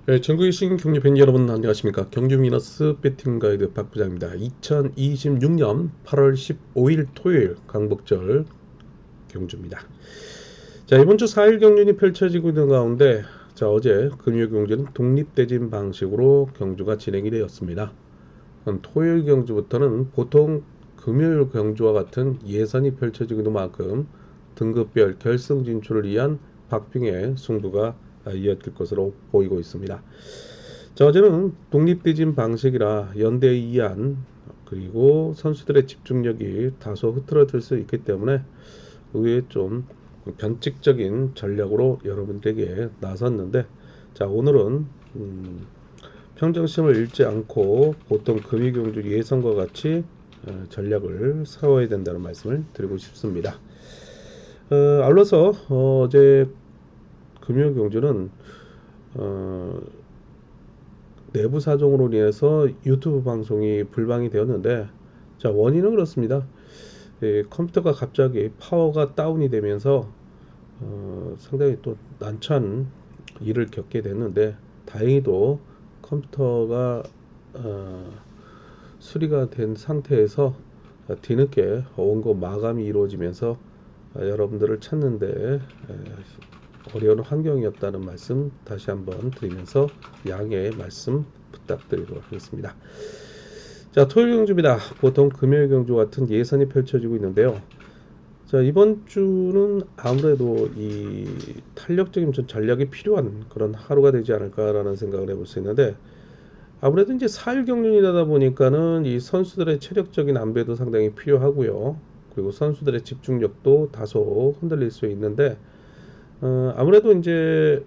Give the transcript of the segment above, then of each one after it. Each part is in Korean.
네, 전국의 신경유 팬 여러분 안녕하십니까. 경주 미너스 배팅 가이드 박 부장입니다. 2026년 8월 15일 토요일 강복절 경주입니다. 자, 이번 주 4일 경륜이 펼쳐지고 있는 가운데 어제 금요 경주는 독립대진 방식으로 경주가 진행이 되었습니다. 토요일 경주부터는 보통 금요일 경주와 같은 예선이 펼쳐지고 있는 만큼 등급별 결승 진출을 위한 박빙의 승부가 이어질 것으로 보이고 있습니다. 자, 어제는 독립대진 방식이라 연대 이안 그리고 선수들의 집중력이 다소 흐트러질 수 있기 때문에 의외 좀 변칙적인 전략으로 여러분들에게 나섰는데, 자, 오늘은 평정심을 잃지 않고 보통 금이경주 예선과 같이 전략을 세워야 된다는 말씀을 드리고 싶습니다. 아울러서 어제 금요경주는 내부 사정으로 인해서 유튜브 방송이 불방이 되었는데, 자, 원인은 그렇습니다. 컴퓨터가 갑자기 파워가 다운이 되면서 상당히 또 난처한 일을 겪게 됐는데, 다행히도 컴퓨터가 수리가 된 상태에서 뒤늦게 원고 마감이 이루어지면서 여러분들을 찾는데 어려운 환경이었다는 말씀 다시 한번 드리면서 양해의 말씀 부탁드리도록 하겠습니다. 자, 토요일 경주입니다. 보통 금요일 경주 같은 예선이 펼쳐지고 있는데요. 자, 이번 주는 아무래도 이 탄력적인 전략이 필요한 그런 하루가 되지 않을까라는 생각을 해볼 수 있는데, 아무래도 이제 4일 경륜이다 보니까는 이 선수들의 체력적인 안배도 상당히 필요하고요. 그리고 선수들의 집중력도 다소 흔들릴 수 있는데, 아무래도 이제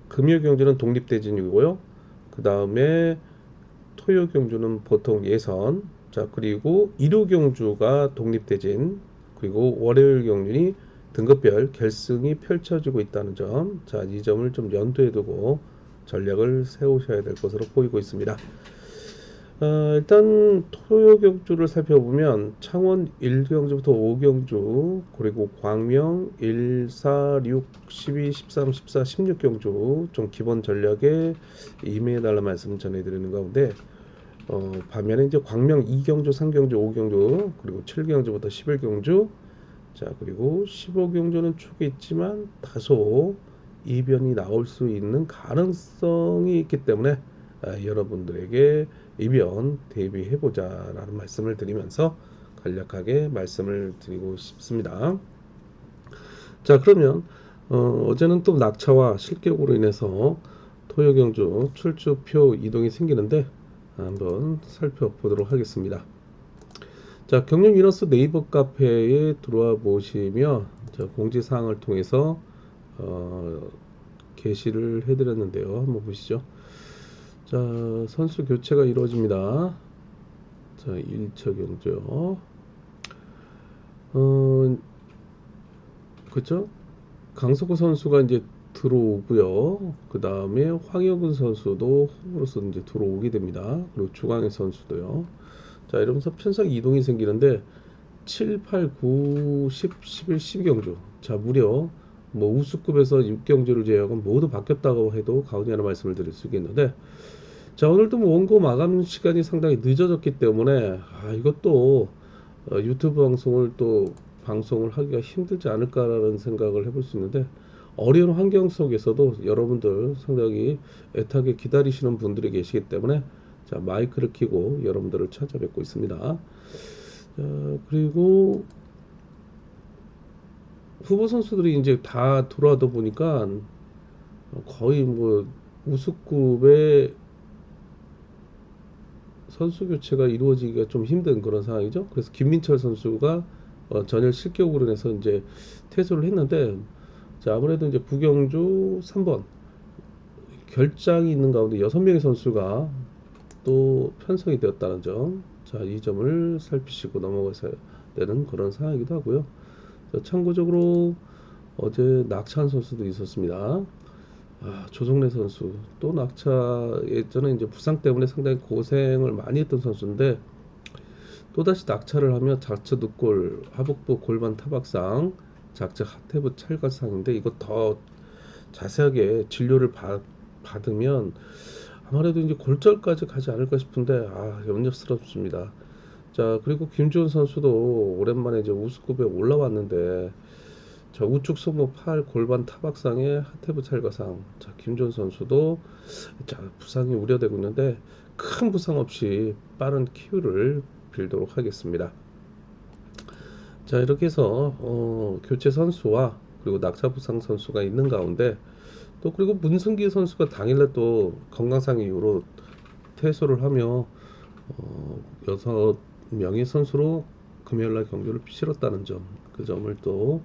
금요 경주는 독립대진이고요. 그 다음에 토요 경주는 보통 예선, 자, 그리고 일요 경주가 독립대진, 그리고 월요일 경륜이 등급별 결승이 펼쳐지고 있다는 점, 자, 이 점을 좀 염두에 두고 전략을 세우셔야 될 것으로 보이고 있습니다. 일단 토요 경주를 살펴보면 창원 1경주부터 5경주, 그리고 광명 1, 4, 6, 12, 13, 14, 16경주 좀 기본 전략에 임해달라는 말씀 전해드리는 가운데, 반면에 이제 광명 2경주, 3경주, 5경주, 그리고 7경주부터 11경주, 자, 그리고 15경주는 축에 있지만 다소 이변이 나올 수 있는 가능성이 있기 때문에 여러분들에게 이변 대비해보자 라는 말씀을 드리면서 간략하게 말씀을 드리고 싶습니다. 자, 그러면 어제는 또 낙차와 실격으로 인해서 토요경주 출주표 이동이 생기는데 한번 살펴보도록 하겠습니다. 자, 경륜 위너스 네이버 카페에 들어와 보시면 공지사항을 통해서 게시를 해드렸는데요. 한번 보시죠. 자, 선수 교체가 이루어집니다. 자, 1차 경주요. 그죠? 강석호 선수가 이제 들어오고요. 그 다음에 황혁은 선수도 후보로서 이제 들어오게 됩니다. 그리고 주광희 선수도요. 자, 이러면서 편성 이동이 생기는데 7, 8, 9, 10, 11, 12경주. 자, 무려 뭐 우수급에서 6경주를 제외하고 모두 바뀌었다고 해도 과언이 아니라 말씀을 드릴 수 있겠는데, 자, 오늘도 뭐 원고 마감 시간이 상당히 늦어졌기 때문에 이것도 유튜브 방송을 또 방송을 하기가 힘들지 않을까라는 생각을 해볼 수 있는데, 어려운 환경 속에서도 여러분들 상당히 애타게 기다리시는 분들이 계시기 때문에 자, 마이크를 켜고 여러분들을 찾아뵙고 있습니다. 그리고 후보 선수들이 이제 다 들어와다 보니까 거의 뭐 우수급의 선수 교체가 이루어지기가 좀 힘든 그런 상황이죠. 그래서 김민철 선수가 전열 실격으로 인해서 이제 퇴소를 했는데, 자, 아무래도 이제 부경주 3번 결장이 있는 가운데 6명의 선수가 또 편성이 되었다는 점, 자, 이 점을 살피시고 넘어가셔야 되는 그런 상황이기도 하고요. 자, 참고적으로 어제 낙차한 선수도 있었습니다. 조성래 선수 또 낙차, 예전에 이제 부상 때문에 상당히 고생을 많이 했던 선수인데 또다시 낙차를 하며 좌측 늑골, 하복부 골반 타박상, 좌측 하태부 찰과상인데, 이거 더 자세하게 진료를 받으면 아무래도 이제 골절까지 가지 않을까 싶은데 염려스럽습니다. 자, 그리고 김주훈 선수도 오랜만에 이제 우승급에 올라왔는데 자, 우측 승모 팔 골반 타박상에 하태부 찰과상. 자, 김주훈 선수도 자, 부상이 우려되고 있는데 큰 부상 없이 빠른 큐를 빌도록 하겠습니다. 자, 이렇게 해서 교체 선수와 그리고 낙차 부상 선수가 있는 가운데 또 그리고 문승기 선수가 당일날 또 건강상 이유로 퇴소를 하며 6명의 선수로 금요일날 경기를 치렀다는 점, 그 점을 또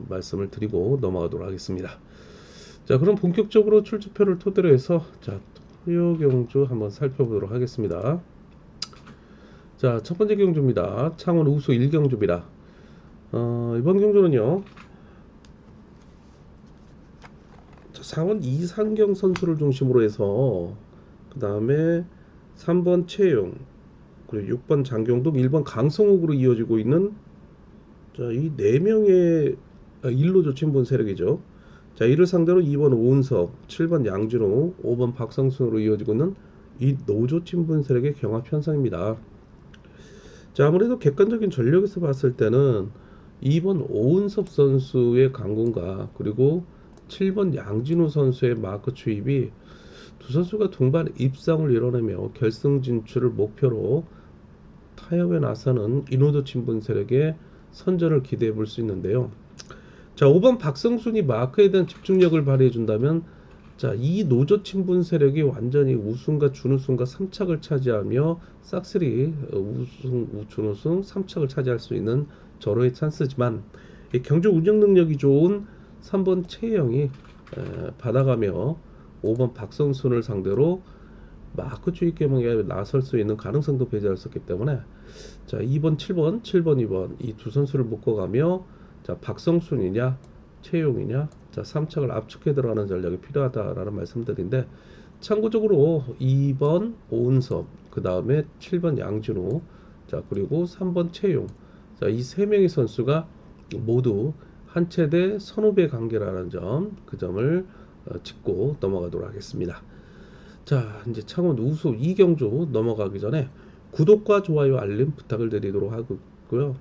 말씀을 드리고 넘어가도록 하겠습니다. 자, 그럼 본격적으로 출주표를 토대로 해서 자, 토요 경주 한번 살펴보도록 하겠습니다. 자, 첫 번째 경주입니다. 창원 우수 1경주입니다. 이번 경주는요, 4번 이상경 선수를 중심으로 해서 그 다음에 3번 최용, 그리고 6번 장경동, 1번 강성욱으로 이어지고 있는 자, 이 4명의 일로 조친분 세력이죠. 자, 이를 상대로 2번 오은석, 7번 양준호, 5번 박성순으로 이어지고 있는 이 노조친분 세력의 경합 현상입니다. 자, 아무래도 객관적인 전력에서 봤을 때는 2번 오은섭 선수의 강공과 그리고 7번 양진우 선수의 마크 추입이 두 선수가 동반 입상을 이뤄내며 결승 진출을 목표로 타협에 나서는 이노도 친분 세력의 선전을 기대해 볼 수 있는데요. 자, 5번 박성순이 마크에 대한 집중력을 발휘해 준다면 자, 이 노조 친분 세력이 완전히 우승과 준우승과 3착을 차지하며 싹쓸이 우승, 준우승 3착을 차지할 수 있는 절호의 찬스지만 이 경주 운영 능력이 좋은 3번 최영이 받아가며 5번 박성순을 상대로 마크 주입 개몽에 나설 수 있는 가능성도 배제할 수 없기 때문에 자, 2번 7번 2번 이 두 선수를 묶어가며 자, 박성순이냐 최용이냐 자, 3착을 압축해 들어가는 전략이 필요하다라는 말씀드린데 참고적으로 2번 오은섭 그 다음에 7번 양준호 자, 그리고 3번 최용 자, 이 세 명의 선수가 모두 한 체대 선후배 관계라는 점, 그 점을 짚고 넘어가도록 하겠습니다. 자, 이제 창원 우수 2경주 넘어가기 전에 구독과 좋아요 알림 부탁을 드리도록 하고요.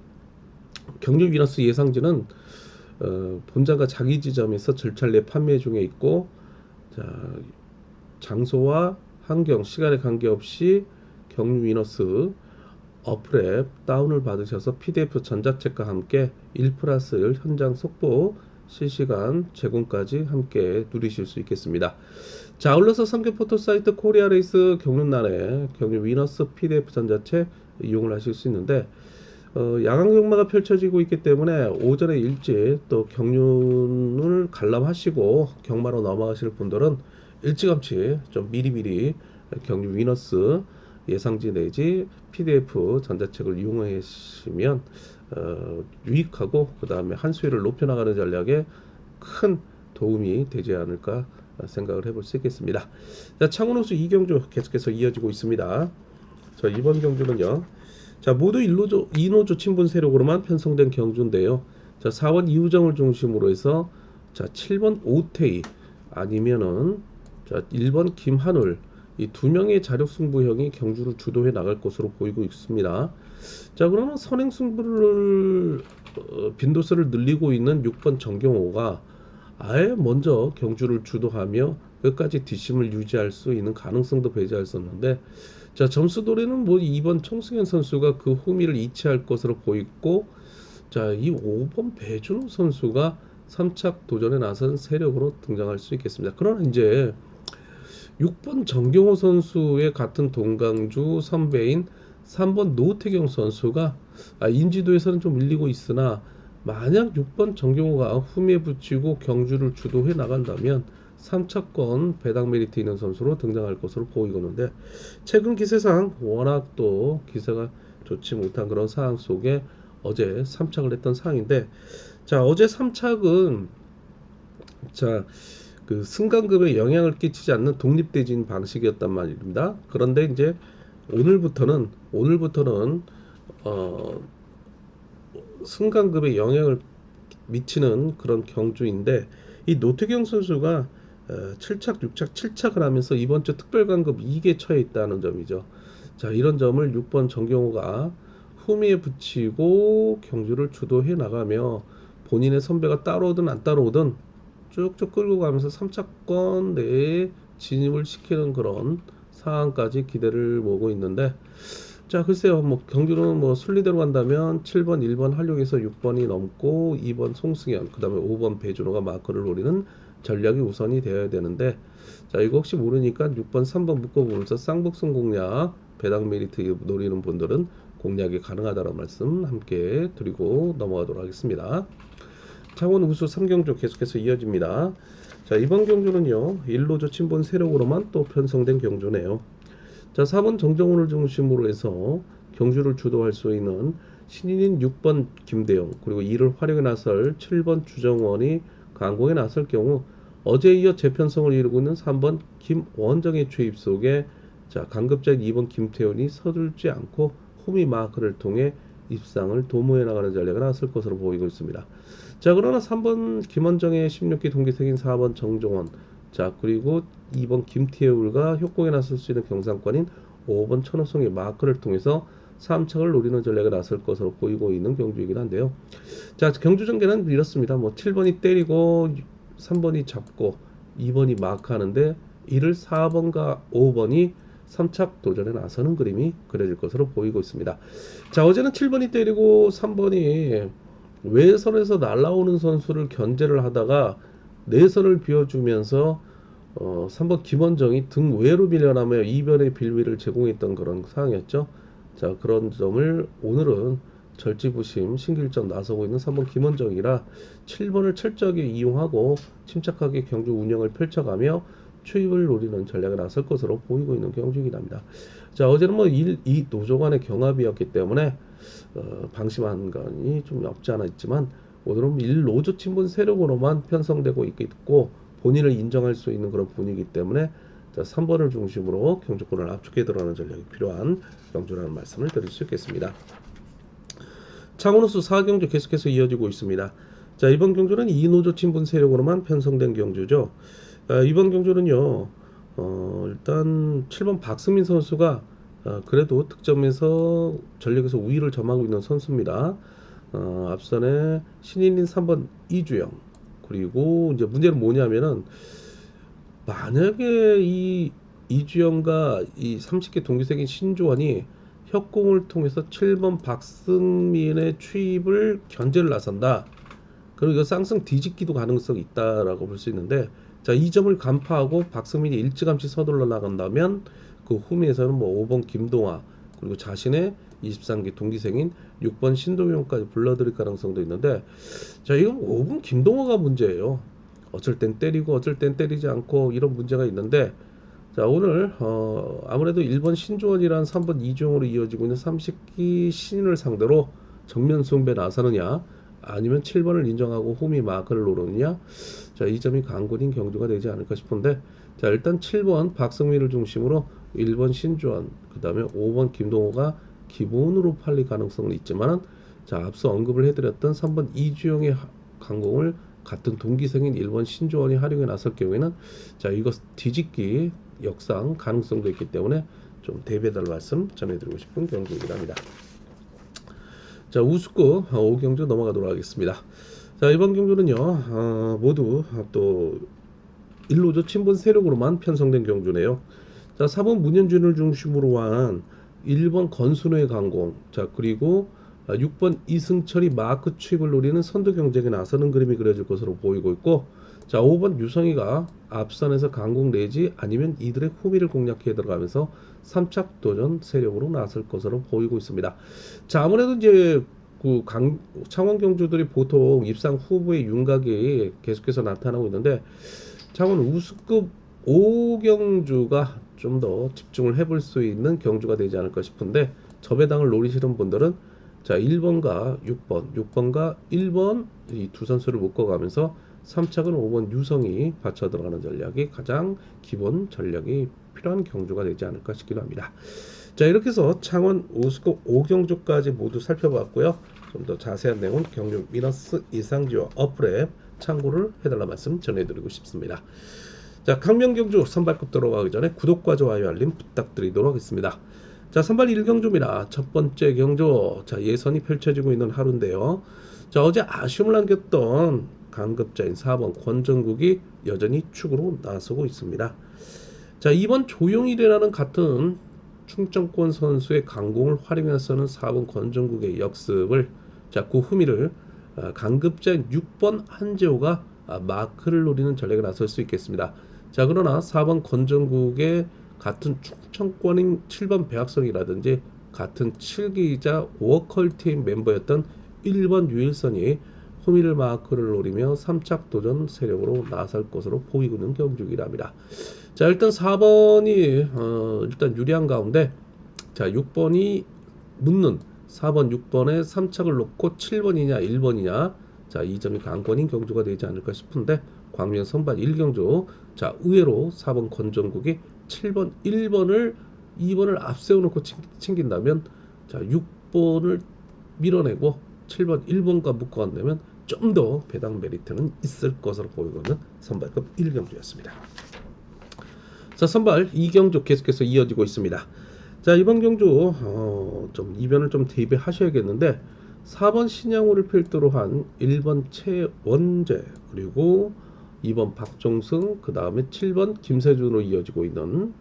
경주 위너스 예상지는 본장과 자기 지점에서 절찬 내 판매 중에 있고 자, 장소와 환경, 시간에 관계없이 경주 위너스 어플 다운을 받으셔서 PDF 전자책과 함께 1+1 현장 속보 실시간 제공까지 함께 누리실 수 있겠습니다. 자, 아울러서 선교 포토 사이트 코리아레이스 경륜란에 경륜 위너스 PDF 전자책 이용을 하실 수 있는데 야간 경마가 펼쳐지고 있기 때문에 오전에 일찍 또 경륜을 관람하시고 경마로 넘어가실 분들은 일찌감치 좀 미리미리 경륜 위너스 예상지 내지 PDF 전자책을 이용하시면 유익하고 그 다음에 한수위를 높여나가는 전략에 큰 도움이 되지 않을까 생각을 해볼 수 있겠습니다. 자, 창원호수 2경주 계속해서 이어지고 있습니다. 자, 이번 경주는요. 자, 모두 2노조 친분 세력으로만 편성된 경주인데요. 자, 4번 이우정을 중심으로 해서 자, 7번 오태희 아니면은 자, 1번 김한울 이 두 명의 자력 승부형이 경주를 주도해 나갈 것으로 보이고 있습니다. 자, 그러면 선행 승부를 빈도수를 늘리고 있는 6번 정경호가 아예 먼저 경주를 주도하며 끝까지 뒷심을 유지할 수 있는 가능성도 배제할 수 없는데 자, 점수돌이는 뭐 2번 총승현 선수가 그 후미를 이치할 것으로 보이고 자, 이 5번 배준호 선수가 3착 도전에 나선 세력으로 등장할 수 있겠습니다. 그러나 이제 6번 정경호 선수의 같은 동강주 선배인 3번 노태경 선수가 인지도에서는 좀 밀리고 있으나 만약 6번 정경호가 후미에 붙이고 경주를 주도해 나간다면 3차권 배당 메리트 있는 선수로 등장할 것으로 보이는데 최근 기세상 워낙 또 기세가 좋지 못한 그런 상황 속에 어제 3착을 했던 상황인데 자, 어제 3착은 자, 그 승강급에 영향을 끼치지 않는 독립대진 방식이었단 말입니다. 그런데 이제 오늘부터는 승강급에 영향을 미치는 그런 경주인데 이 노태경 선수가 7착, 6착, 7착을 하면서 이번 주 특별강급 2개 처해 있다는 점이죠. 자, 이런 점을 6번 정경호가 후미에 붙이고 경주를 주도해 나가며 본인의 선배가 따라오든 안 따라오든 쭉쭉 끌고 가면서 3차권 내에 진입을 시키는 그런 상황까지 기대를 모으고 있는데, 자, 글쎄요, 뭐 경주는 뭐 순리대로 간다면 7번, 1번 활용해서 6번이 넘고 2번 송승현, 그 다음에 5번 배준호가 마크를 노리는 전략이 우선이 되어야 되는데, 자, 이거 혹시 모르니까 6번, 3번 묶어보면서 쌍복선 공략, 배당 메리트 노리는 분들은 공략이 가능하다는 말씀 함께 드리고 넘어가도록 하겠습니다. 창원 우수 3경주 계속해서 이어집니다. 자, 이번 경주는요, 일로조 친본 세력으로만 또 편성된 경주네요. 자, 4번 정정훈을 중심으로 해서 경주를 주도할 수 있는 신인인 6번 김대영, 그리고 이를 활용해 나설 7번 주정원이 강공에 나설 경우 어제에 이어 재편성을 이루고 있는 3번 김원정의 투입 속에, 자, 강급자인 2번 김태훈이 서둘지 않고 호미 마크를 통해 입상을 도모해 나가는 전략을 나설 것으로 보이고 있습니다. 자, 그러나 3번 김원정의 16기 동기생인 4번 정종원, 자, 그리고 2번 김태울과 협공에 나설 수 있는 경상권인 5번 천호성의 마크를 통해서 3착을 노리는 전략에 나설 것으로 보이고 있는 경주이긴 한데요. 자, 경주 전개는 이렇습니다. 뭐 7번이 때리고 3번이 잡고 2번이 마크하는데, 이를 4번과 5번이 3착 도전에 나서는 그림이 그려질 것으로 보이고 있습니다. 자, 어제는 7번이 때리고 3번이 외선에서 날아오는 선수를 견제를 하다가 내선을 비워주면서 3번 김원정이 등 외로 밀려나며 이변의 빌미를 제공했던 그런 상황이었죠. 자, 그런 점을 오늘은 절지부심 신길점 나서고 있는 3번 김원정이라 7번을 철저하게 이용하고 침착하게 경주 운영을 펼쳐가며 추입을 노리는 전략에 나설 것으로 보이고 있는 경주이긴 합니다. 자, 어제는 뭐 이 노조 간의 경합이었기 때문에 방심한 건이 좀 없지 않아 있지만, 오늘은 1노조 친분 세력으로만 편성되고 있고 본인을 인정할 수 있는 그런 분위기 때문에, 자, 3번을 중심으로 경주권을 압축해 들어가는 전략이 필요한 경주라는 말씀을 드릴 수 있겠습니다. 창원호수 4경주 계속해서 이어지고 있습니다. 자, 이번 경주는 2노조 친분 세력으로만 편성된 경주죠. 이번 경주는요, 일단 7번 박승민 선수가 그래도 득점에서 전력에서 우위를 점하고 있는 선수입니다. 앞선에 신인인 3번 이주영, 그리고 이제 문제는 뭐냐면은, 만약에 이 이주영과 이 30개 동기생인 신조환이 협공을 통해서 7번 박승민의 추입을 견제를 나선다. 그리고 이거 쌍승 뒤집기도 가능성이 있다라고 볼 수 있는데, 자, 이 점을 간파하고 박승민이 일찌감치 서둘러 나간다면 그 후미에서는 뭐 5번 김동아, 그리고 자신의 23기 동기생인 6번 신동용까지 불러들일 가능성도 있는데, 자, 이건 5번 김동아가 문제예요. 어쩔 땐 때리고 어쩔 땐 때리지 않고 이런 문제가 있는데, 자, 오늘 아무래도 1번 신조원이란 3번 이종으로 이어지고 있는 30기 신인을 상대로 정면 숭배 나서느냐, 아니면 7번을 인정하고 호미 마크를 노리느냐, 자, 이 점이 강군인 경주가 되지 않을까 싶은데, 자, 일단 7번 박승민을 중심으로 1번 신조원, 그 다음에 5번 김동호가 기본으로 팔릴 가능성은 있지만, 자, 앞서 언급을 해드렸던 3번 이주영의 강공을 같은 동기생인 1번 신조원이 활용해 나설 경우에는, 자, 이거 뒤집기 역상 가능성도 있기 때문에 좀 대비해달 말씀 전해드리고 싶은 경주이긴 합니다. 자, 우수급 5경주 넘어가도록 하겠습니다. 자, 이번 경주는요, 모두 또 1노조 친분 세력으로만 편성된 경주네요. 자, 4번 문현준을 중심으로 한 1번 건순호의 강공, 자, 그리고 6번 이승철이 마크 추입을 노리는 선두 경쟁에 나서는 그림이 그려질 것으로 보이고 있고, 자, 5번 유성이가 앞선에서 강공 내지 아니면 이들의 후미를 공략해 들어가면서 3착 도전 세력으로 나설 것으로 보이고 있습니다. 자, 아무래도 이제 그 창원 경주들이 보통 입상 후보의 윤곽이 계속해서 나타나고 있는데, 창원 우수급 5경주가 좀 더 집중을 해볼 수 있는 경주가 되지 않을까 싶은데, 저배당을 노리시는 분들은, 자, 1번과 6번, 6번과 1번 이 두 선수를 묶어가면서 3착은 5번 유성이 받쳐 들어가는 전략이 가장 기본 전략이 필요한 경주가 되지 않을까 싶기도 합니다. 자, 이렇게 해서 창원 우수급 5경주까지 모두 살펴봤고요. 좀 더 자세한 내용은 경주 미너스 이상지와 어플에 참고를 해달라 말씀 전해드리고 싶습니다. 자, 강명경주 선발급 들어가기 전에 구독과 좋아요 알림 부탁드리도록 하겠습니다. 자, 선발 1경주입니다. 첫 번째 경주. 자, 예선이 펼쳐지고 있는 하루인데요. 자, 어제 아쉬움을 남겼던 강급자인 4번 권정국이 여전히 축으로 나서고 있습니다. 자, 이번 조용일이라는 같은 충청권 선수의 강공을 활용해서는 4번 권정국의 역습을, 자, 그 후미를 강급자인 6번 한재호가 마크를 노리는 전략에 나설 수 있겠습니다. 자, 그러나 4번 권정국의 같은 충청권인 7번 배학성이라든지 같은 7기이자 워컬팀 멤버였던 1번 유일선이 후미를 마크를 노리며 3착 도전 세력으로 나설 것으로 보이고 있는 경주이랍니다. 자, 일단 4번이 일단 유리한 가운데, 자, 6번이 묻는 4번 6번에 3착을 놓고 7번이냐 1번이냐, 자, 이 점이 관건인 경주가 되지 않을까 싶은데, 광명 선발 1경주. 자, 의외로 4번 권정국이 7번 1번을 2번을 앞세워 놓고 챙긴다면, 자, 6번을 밀어내고 7번 1번과 묶어간다면 좀 더 배당 메리트는 있을 것으로 보이고는 선발급 1경주였습니다. 자, 선발 2경주 계속해서 이어지고 있습니다. 자, 이번 경주 좀 이변을 좀 대비하셔야겠는데, 4번 신양호를 필두로 한 1번 최원재, 그리고 2번 박종승, 그 다음에 7번 김세준으로 이어지고 있는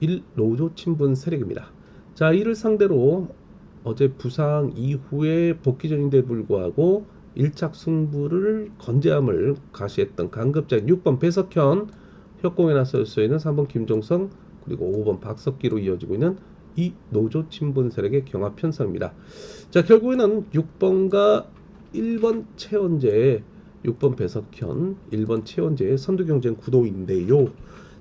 1노조 친분 세력입니다. 자, 이를 상대로 어제 부상 이후에 복귀전인데 불구하고 1착 승부를 건재함을 가시했던 강급자인 6번 배석현, 협공에 나설 수 있는 3번 김종성, 그리고 5번 박석기로 이어지고 있는 이 노조 친분 세력의 경합 편성입니다. 자, 결국에는 6번과 1번 최원재, 6번 배석현, 1번 최원재의 선두 경쟁 구도인데요.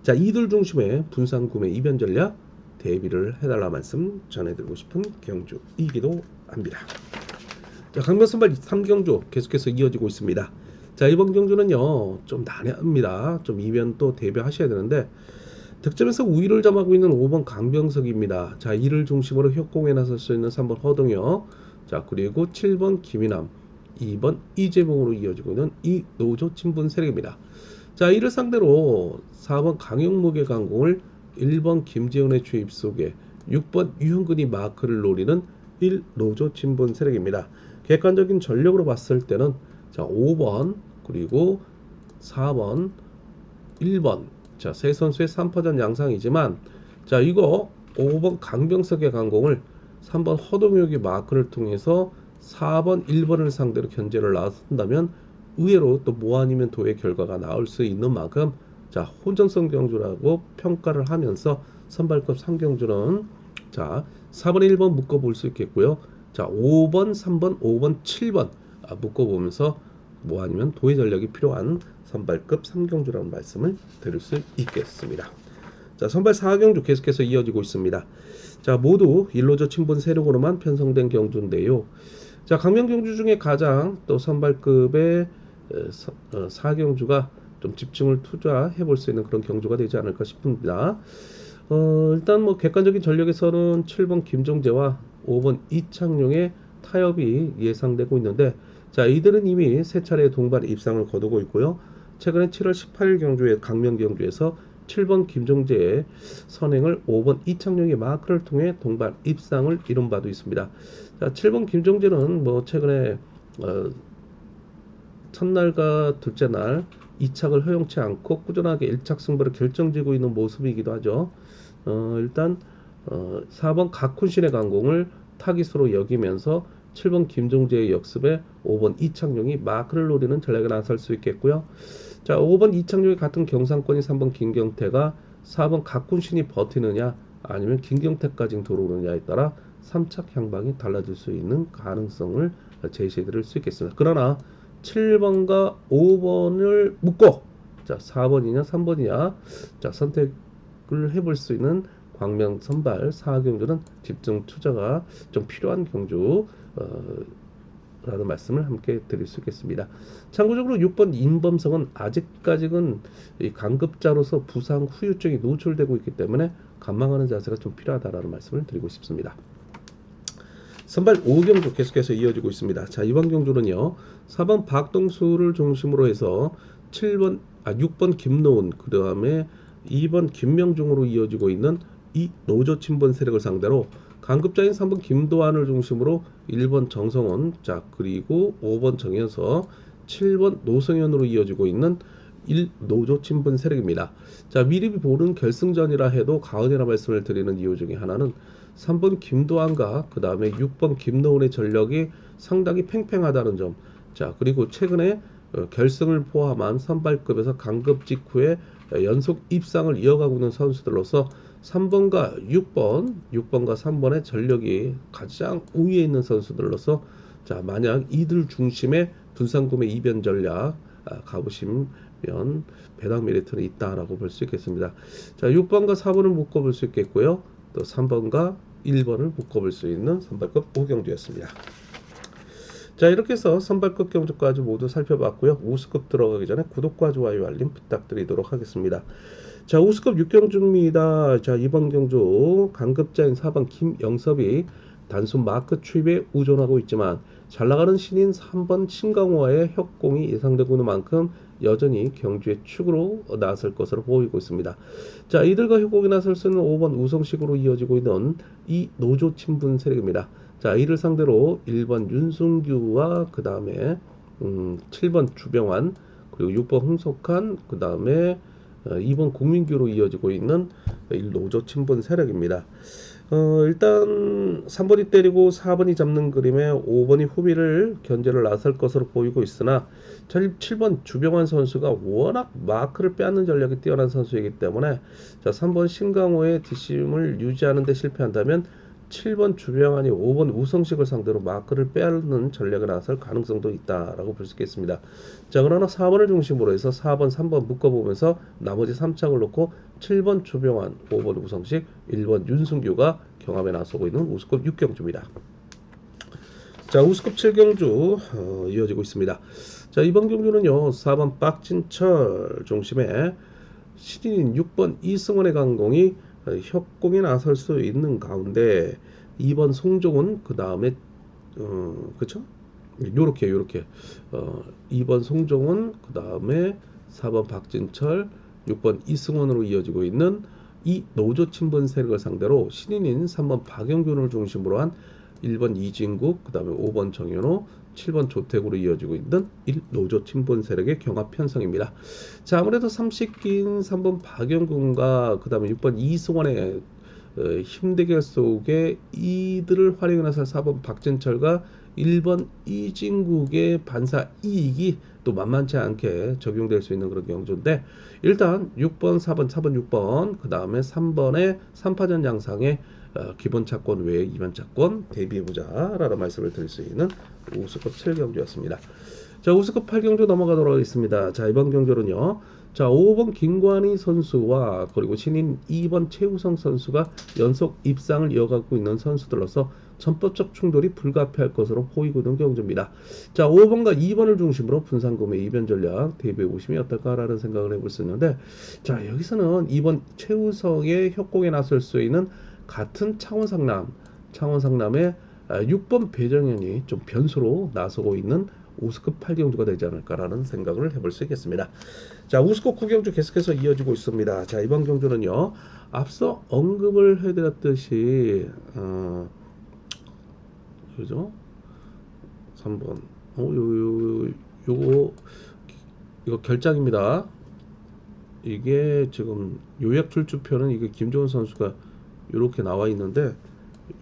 자, 이들 중심의 분산 구매 이변 전략 대비를 해달라 말씀 전해드리고 싶은 경주이기도 합니다. 자, 강변 선발 3경주 계속해서 이어지고 있습니다. 자, 이번 경주는요 좀 난해합니다. 좀 이변 또 대비하셔야 되는데, 득점에서 우위를 점하고 있는 5번 강병석입니다. 자, 이를 중심으로 협공에 나설 수 있는 3번 허동혁, 자, 그리고 7번 김인함, 2번 이재봉으로 이어지고 있는 이 노조 친분 세력입니다. 자, 이를 상대로 4번 강영목의 강공을 1번 김재훈의 주입 속에 6번 유형근이 마크를 노리는 1노조 친분 세력입니다. 객관적인 전력으로 봤을 때는, 자, 5번 그리고 4번 1번, 자, 세 선수의 3파전 양상이지만, 자, 이거 5번 강병석의 강공을 3번 허동혁이 마크를 통해서 4번 1번을 상대로 견제를 나선다면 의외로 또 뭐 아니면 도의 결과가 나올 수 있는 만큼, 자, 혼전성 경주라고 평가를 하면서 선발급 3경주는 자, 4번 1번 묶어볼 수 있겠고요. 자, 5번 3번 5번 7번 묶어보면서 뭐 아니면 도의 전략이 필요한 선발급 3경주라는 말씀을 드릴 수 있겠습니다. 자, 선발 4경주 계속해서 이어지고 있습니다. 자, 모두 1노조 친분 세력으로만 편성된 경주인데요. 자, 강명 경주 중에 가장 또 선발급의 4경주가 좀 집중을 투자해 볼 수 있는 그런 경주가 되지 않을까 싶습니다. 일단 뭐 객관적인 전력에서는 7번 김종재와 5번 이창용의 타협이 예상되고 있는데, 자, 이들은 이미 세 차례 동반 입상을 거두고 있고요. 최근에 7월 18일 경주의 강명 경주에서 7번 김종재의 선행을 5번 이창용의 마크를 통해 동반 입상을 이룬 바도 있습니다. 자, 7번 김종재는 뭐 최근에 첫날과 둘째 날 2착을 허용치 않고 꾸준하게 1착 승부를 결정지고 있는 모습이기도 하죠. 일단 4번 각훈신의 강공을 타깃으로 여기면서 7번 김종재의 역습에 5번 이창용이 마크를 노리는 전략에 나설 수 있겠고요. 자, 5번 이창용이 같은 경상권인 3번 김경태가 4번 각훈신이 버티느냐 아니면 김경태까지 들어오느냐에 따라 3착 향방이 달라질 수 있는 가능성을 제시해 드릴 수 있겠습니다. 그러나 7번과 5번을 묶고, 자, 4번이냐 3번이냐, 자, 선택을 해볼 수 있는 광명 선발 4경주는 집중 투자가 좀 필요한 경주 라는 말씀을 함께 드릴 수 있겠습니다. 참고적으로 6번 임범성은 아직까지는 이 강급자로서 부상 후유증이 노출되고 있기 때문에 관망하는 자세가 좀 필요하다라는 말씀을 드리고 싶습니다. 선발 5경주 계속해서 이어지고 있습니다. 자, 이번 경주는요 4번 박동수를 중심으로 해서 7번 6번 김노은, 그 다음에 2번 김명중으로 이어지고 있는 이 노조 친분 세력을 상대로 강급자인 3번 김도환을 중심으로 1번 정성원, 자 그리고 5번 정현석, 7번 노성현으로 이어지고 있는 1노조 친분 세력입니다. 자 미리 보는 결승전이라 해도 가은이라 말씀을 드리는 이유 중에 하나는 3번 김도환과 그 다음에 6번 김노은의 전력이 상당히 팽팽하다는 점. 자 그리고 최근에 결승을 포함한 선발급에서 강급 직후에 연속 입상을 이어가고 있는 선수들로서 3번과 6번과 3번의 전력이 가장 우위에 있는 선수들로서 자 만약 이들 중심의 분산구매 이변 전략 가보시면 배당 메리트는 있다라고 볼 수 있겠습니다. 자 6번과 4번을 묶어볼 수 있겠고요. 또 3번과 1번을 묶어볼 수 있는 선발급 5경주였습니다. 자 이렇게 해서 선발급 경주까지 모두 살펴봤고요. 우수급 들어가기 전에 구독과 좋아요 알림 부탁드리도록 하겠습니다. 자 우수급 6경주입니다. 자 이번 경주 강급자인 4번 김영섭이 단순 마크 추입에 의존하고 있지만 잘나가는 신인 3번 신강호와의 협공이 예상되고 있는 만큼 여전히 경주의 축으로 나설 것으로 보이고 있습니다. 자 이들과 협공이 나설 수 있는 5번 우성식으로 이어지고 있는 이 노조 친분 세력입니다. 자 이를 상대로 1번 윤승규와 그 다음에 7번 주병환 그리고 6번 홍석한 그 다음에 2번 국민규로 이어지고 있는 노조 친분 세력입니다. 일단 3번이 때리고 4번이 잡는 그림에 5번이 후비를 견제를 나설 것으로 보이고 있으나 7번 주병환 선수가 워낙 마크를 빼앗는 전략이 뛰어난 선수이기 때문에 자 3번 신강호의 뒷심을 유지하는 데 실패한다면 7번 주병환이 5번 우성식을 상대로 마크를 빼앗는 전략을 나설 가능성도 있다라고 볼 수 있겠습니다. 자 그러나 4번을 중심으로 해서 4번, 3번 묶어보면서 나머지 3착을 놓고 7번 주병환, 5번 우성식, 1번 윤승규가 경합에 나서고 있는 우수급 6경주입니다. 자 우수급 7경주 이어지고 있습니다. 자 이번 경주는요 4번 박진철 중심에 신인인 6번 이승원의 강공이 협공에 나설 수 있는 가운데 2번 송종훈 그 다음에 그쵸? 요렇게 2번 송종훈 그 다음에 4번 박진철 6번 이승원으로 이어지고 있는 이 노조 친분 세력을 상대로 신인인 3번 박영균을 중심으로 한 1번 이진국 그 다음에 5번 정현호 7번 조택으로 이어지고 있는 1노조 친분 세력의 경합 편성입니다. 자 아무래도 30기인 3번 박영균과 그 다음에 6번 이승원의 힘대결 속에 이들을 활용해 나설 4번 박진철과 1번 이진국의 반사 이익이 또 만만치 않게 적용될 수 있는 그런 경주인데 일단 6번, 4번, 6번 그 다음에 3번의 3파전 양상의 기본 차권 외에 이변 차권 대비해보자 라는 말씀을 드릴 수 있는 우수급 7경주였습니다. 자 우수급 8경주 넘어가도록 하겠습니다. 자 이번 경주는요 자 5번 김관희 선수와 그리고 신인 2번 최우성 선수가 연속 입상을 이어가고 있는 선수들로서 전법적 충돌이 불가피할 것으로 보이고 있는 경주입니다. 자 5번과 2번을 중심으로 분산구매 이변 전략 대비해 보시면 어떨까라는 생각을 해볼 수 있는데 자 여기서는 2번 최우성의 협공에 나설 수 있는 같은 창원상남의 6번 배정현이 좀 변수로 나서고 있는 우수급 8경주가 되지 않을까라는 생각을 해볼 수 있겠습니다. 자 우수급 9경주 계속해서 이어지고 있습니다. 자 이번 경주는요 앞서 언급을 해드렸듯이 그죠? 3번 이거 결장입니다. 이게 지금 요약 출주표는 이게 김종훈 선수가 이렇게 나와 있는데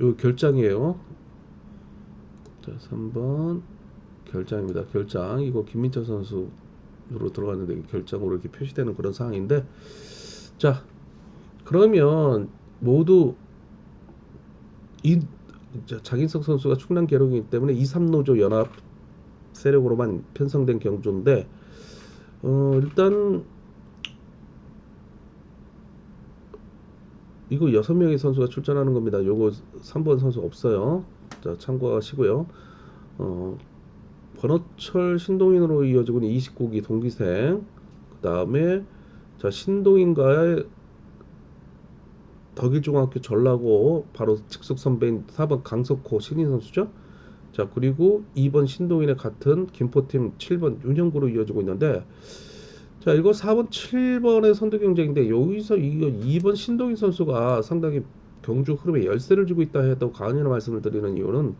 요 결장이에요. 자 3번 결장입니다. 결장 이거 김민철 선수로 들어갔는데 결장으로 이렇게 표시되는 그런 상황인데 자 그러면 모두 이 장인석 선수가 충남 계룡이기 때문에 2, 3노조 연합 세력으로만 편성된 경주인데 일단 이거 6명의 선수가 출전하는 겁니다. 요거 3번 선수 없어요. 자 참고하시고요. 권호철 신동인으로 이어지고 있는 29기 동기생 그 다음에 자 신동인과의 덕일중학교 전라고 바로 직속 선배인 4번 강석호 신인 선수죠. 자 그리고 2번 신동인의 같은 김포팀 7번 윤형구로 이어지고 있는데 자 자, 이거 4번, 7번의 선두 경쟁인데 여기서 이거 2번 신동희 선수가 상당히 경주 흐름에 열세를 주고 있다 해도 과언이라 말씀을 드리는 이유는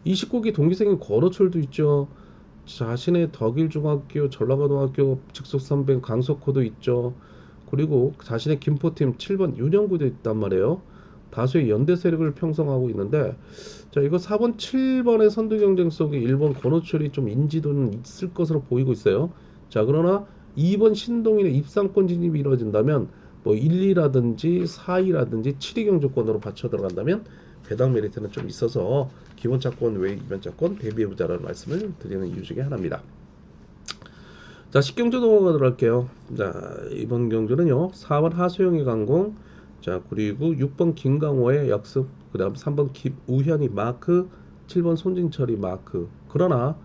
29기 동기생인 권호철도 있죠. 자신의 덕일중학교, 전라고등학교 직속 선배 강석호도 있죠. 그리고 자신의 김포팀 7번 윤영구도 있단 말이에요. 다수의 연대 세력을 형성하고 있는데, 자, 이거 4번, 7번의 선두 경쟁 속에 1번 권호철이 좀 인지도는 있을 것으로 보이고 있어요. 자, 그러나 2번 신동인의 입상권 진입이 이루어진다면 뭐 1, 2라든지 4, 2라든지 7위 경주권으로 받쳐 들어간다면 배당 메리트는 좀 있어서 기본차권 외 이변차권 대비해보자라는 말씀을 드리는 이유 중에 하나입니다. 자, 10경주 넘어가도록 할게요. 자, 이번 경주는요 4번 하소영의 강공, 자, 그리고 6번 김강호의 역습, 그 다음 3번 우현이 마크, 7번 손진철이 마크. 그러나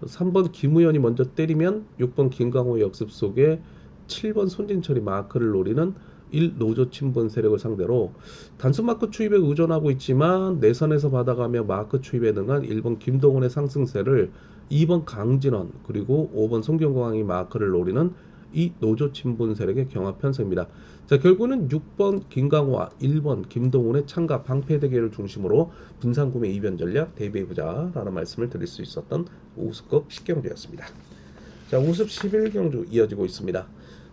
3번 김우현이 먼저 때리면 6번 김강호의 역습 속에 7번 손진철이 마크를 노리는 1 노조 친분 세력을 상대로 단순 마크 추입에 의존하고 있지만 내선에서 받아가며 마크 추입에 능한 1번 김동원의 상승세를 2번 강진원 그리고 5번 송경광이 마크를 노리는 이 노조 친분 세력의 경합 편성입니다. 자, 결국은 6번 김강호와 1번 김동훈의 창가 방패 대결을 중심으로 분산 구매 이변 전략 대비해보자 라는 말씀을 드릴 수 있었던 우수급 10경주였습니다. 자, 우습 11경주 이어지고 있습니다.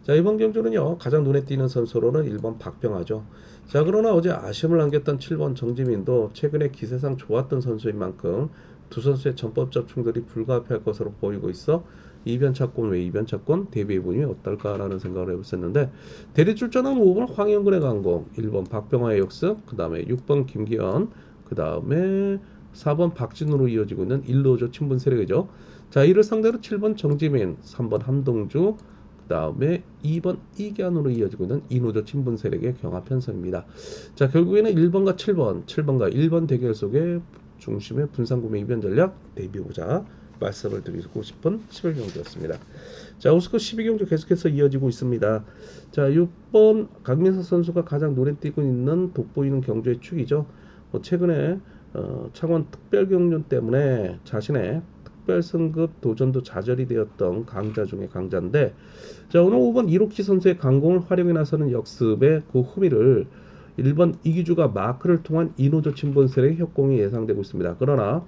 자, 이번 경주는요 가장 눈에 띄는 선수로는 1번 박병하죠. 자, 그러나 어제 아쉬움을 남겼던 7번 정지민도 최근에 기세상 좋았던 선수인 만큼 두 선수의 전법적 충돌이 불가피할 것으로 보이고 있어 이변차권 외 이변차권 대비해보니 어떨까라는 생각을 해봤었는데, 대리 출전한 5번 황영근의 강공, 1번 박병하의 역습, 그 다음에 6번 김기현, 그 다음에 4번 박진우로 이어지고 있는 1노조 친분 세력이죠. 자, 이를 상대로 7번 정지민, 3번 함동주, 그 다음에 2번 이기환으로 이어지고 있는 이노조 친분 세력의 경합 편성입니다. 자, 결국에는 1번과 7번, 7번과 1번 대결 속에 중심의 분산구매 이변 전략 대비해보자 말씀을 드리고 싶은 11경주였습니다. 자, 우스컵 12경주 계속해서 이어지고 있습니다. 자, 6번 강민석 선수가 가장 눈에 띄고 있는 돋보이는 경주의 축이죠. 최근에 창원 특별경륜 때문에 자신의 특별승급 도전도 좌절이 되었던 강자 중에 강자인데, 자, 오늘 5번 이로키 선수의 강공을 활용해 나서는 역습의 그 후미를 1번 이기주가 마크를 통한 이노조 친분세력의 협공이 예상되고 있습니다. 그러나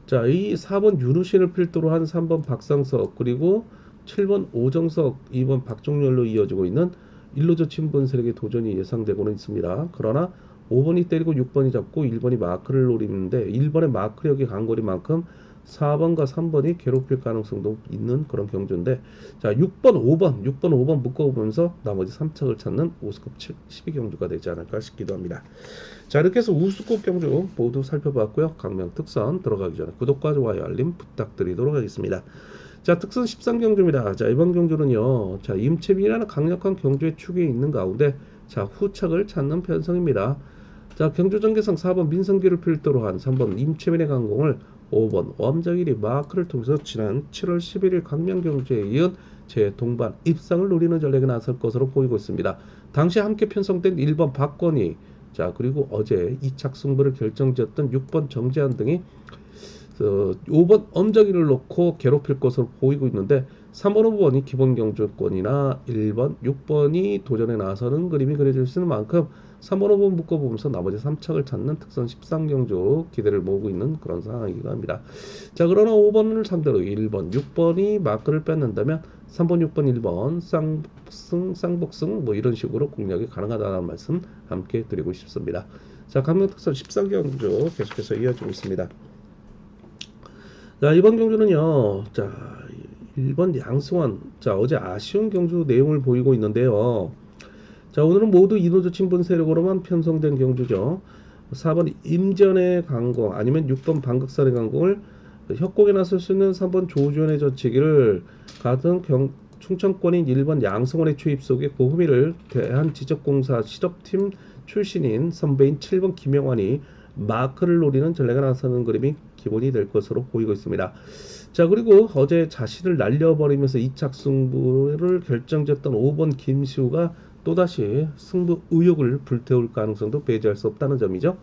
자, 이 4번 윤우신을 필두로 한 3번 박상석 그리고 7번 오정석, 2번 박종렬로 이어지고 있는 1노조 친분 세력의 도전이 예상되고는 있습니다. 그러나 5번이 때리고 6번이 잡고 1번이 마크를 노리는데 1번의 마크력이 강거리만큼 4번과 3번이 괴롭힐 가능성도 있는 그런 경주인데, 자, 6번, 5번 묶어보면서 나머지 3척을 찾는 우수급 12경주가 되지 않을까 싶기도 합니다. 자, 이렇게 해서 우수급 경주 모두 살펴봤고요. 강명 특선 들어가기 전에 구독과 좋아요 알림 부탁드리도록 하겠습니다. 자, 특선 13경주입니다. 자, 이번 경주는요, 자, 임채빈이라는 강력한 경주의 축이 있는 가운데 자, 후척을 찾는 편성입니다. 자, 경주 전개상 4번 민성기를 필두로 한 3번 임채민의 강공을 5번 엄정일이 마크를 통해서 지난 7월 11일 강명경주에 이은 제 동반 입상을 노리는 전략에 나설 것으로 보이고 있습니다. 당시 함께 편성된 1번 박건희, 자, 그리고 어제 2착 승부를 결정지었던 6번 정재환 등이 5번 엄정일을 놓고 괴롭힐 것으로 보이고 있는데, 3번, 5번이 기본 경주권이나 1번, 6번이 도전에 나서는 그림이 그려질 수 있는 만큼 3번, 5번 묶어보면서 나머지 3착을 찾는 특선 13경주 기대를 모으고 있는 그런 상황이기도 합니다. 자, 그러나 5번을 상대로 1번, 6번이 마크를 뺏는다면 3번, 6번, 1번 쌍승, 쌍복승 뭐 이런 식으로 공략이 가능하다는 말씀 함께 드리고 싶습니다. 자, 강명 특선 13경주 계속해서 이어지고 있습니다. 자, 이번 경주는요, 자, 1번 양승원, 자, 어제 아쉬운 경주 내용을 보이고 있는데요. 자, 오늘은 모두 이노조 친분 세력으로만 편성된 경주죠. 4번 임전의 강공 아니면 6번 방극산의 강공을 협곡에 나설 수 있는 3번 조주현의 저치기를 같은 충청권인 1번 양승원의 추입 속에 그 후미를 대한지적공사 실업팀 출신인 선배인 7번 김영환이 마크를 노리는 전략에 나서는 그림이 기본이 될 것으로 보이고 있습니다. 자, 그리고 어제 자신을 날려버리면서 2착 승부를 결정지었던 5번 김시우가 또다시 승부 의욕을 불태울 가능성도 배제할 수 없다는 점이죠.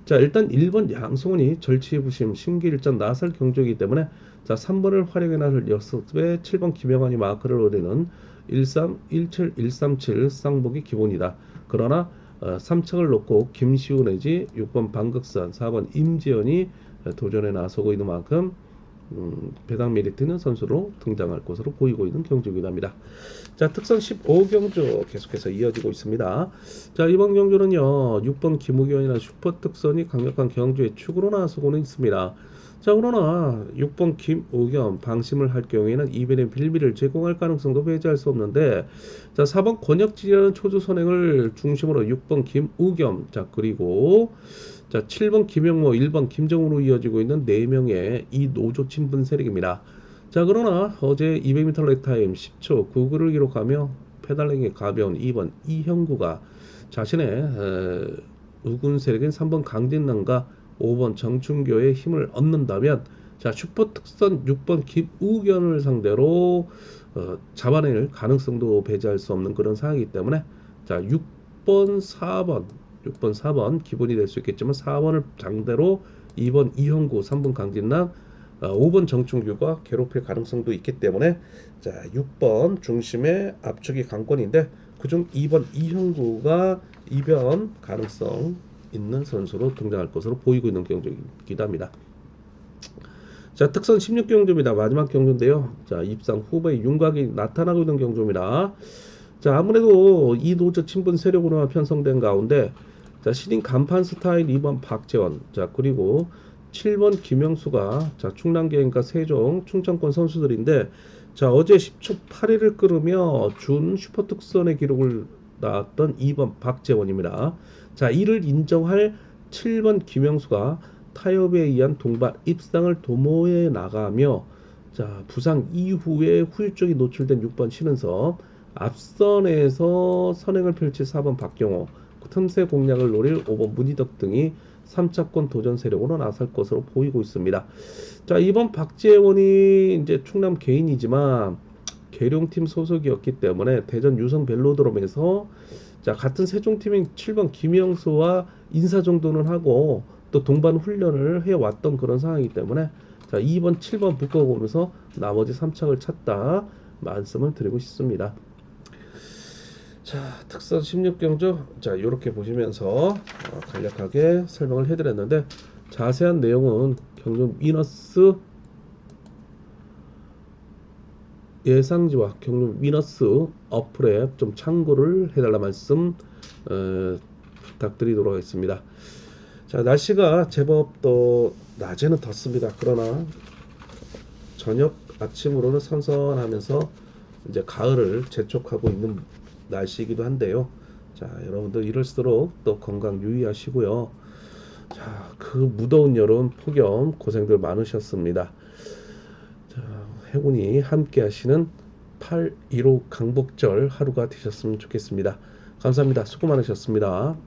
자, 일단 1번 양승원이 절치부심 심기일전 나설 경주이기 때문에 자, 3번을 활용해 나설 6배, 7번 김영환이 마크를 노리는 1317, 137 쌍복이 기본이다. 그러나 3척을 놓고 김시우 내지 6번 방극선, 4번 임지연이 도전에 나서고 있는 만큼 배당 메리트 있는 선수로 등장할 것으로 보이고 있는 경주입니다. 자, 특선 15경주 계속해서 이어지고 있습니다. 자, 이번 경주는요 6번 김우견이나 슈퍼특선이 강력한 경주의 축으로 나서고는 있습니다. 자, 그러나 6번 김우견 방심을 할 경우에는 이변의 빌미를 제공할 가능성도 배제할 수 없는데, 자, 4번 권혁진이라는 초주 선행을 중심으로 6번 김우겸, 자, 그리고 자, 7번 김영모, 1번 김정우로 이어지고 있는 4명의 이 노조 친분 세력입니다. 자, 그러나 어제 200m 렉타임 10초 99를 기록하며 페달링이 가벼운 2번 이형구가 자신의 우군 세력인 3번 강진남과 5번 정춘교의 힘을 얻는다면, 자, 슈퍼특선 6번 김우견을 상대로 잡아낼 가능성도 배제할 수 없는 그런 상황이기 때문에, 자, 6번 4번 기본이 될 수 있겠지만 4번을 상대로 2번 이형구, 3번 강진남, 5번 정충규가 괴롭힐 가능성도 있기 때문에, 자, 6번 중심의 압축이 강권인데 그중 2번 이형구가 이변 가능성 있는 선수로 등장할 것으로 보이고 있는 경주이기도 합니다. 자, 특선 16경주입니다. 마지막 경주인데요. 자, 입상 후보의 윤곽이 나타나고 있는 경주입니다. 자, 아무래도 이 노조 친분 세력으로 편성된 가운데, 자, 신인 간판 스타일 2번 박재원, 자, 그리고 7번 김영수가, 자, 충남계행과 세종 충청권 선수들인데, 자, 어제 10초 8위를 끌으며 준 슈퍼특선의 기록을 낳았던 2번 박재원입니다. 자, 이를 인정할 7번 김영수가 타협에 의한 동반 입상을 도모해 나가며, 자, 부상 이후에 후유증이 노출된 6번 신은섭, 앞선에서 선행을 펼칠 4번 박경호, 틈새 공략을 노릴 5번 문희덕 등이 3차권 도전 세력으로 나설 것으로 보이고 있습니다. 자, 이번 박재원이 이제 충남 개인이지만 계룡팀 소속이었기 때문에 대전 유성 벨로드롬에서, 자, 같은 세종팀인 7번 김영수와 인사 정도는 하고 또 동반 훈련을 해왔던 그런 상황이기 때문에, 자, 2번 7번 묶어보면서 나머지 3착을 찾다 말씀을 드리고 싶습니다. 자, 특선 16경주, 자, 이렇게 보시면서 간략하게 설명을 해드렸는데, 자세한 내용은 경주 미너스 예상지와 경주 미너스 어플에 좀 참고를 해달라 말씀 부탁드리도록 하겠습니다. 자, 날씨가 제법 또 낮에는 덥습니다. 그러나 저녁 아침으로는 선선하면서 이제 가을을 재촉하고 있는 날씨이기도 한데요. 자, 여러분들 이럴수록 또 건강 유의하시고요. 자, 그 무더운 여름 폭염 고생들 많으셨습니다. 자, 행운이 함께 하시는 8.15 강복절 하루가 되셨으면 좋겠습니다. 감사합니다. 수고 많으셨습니다.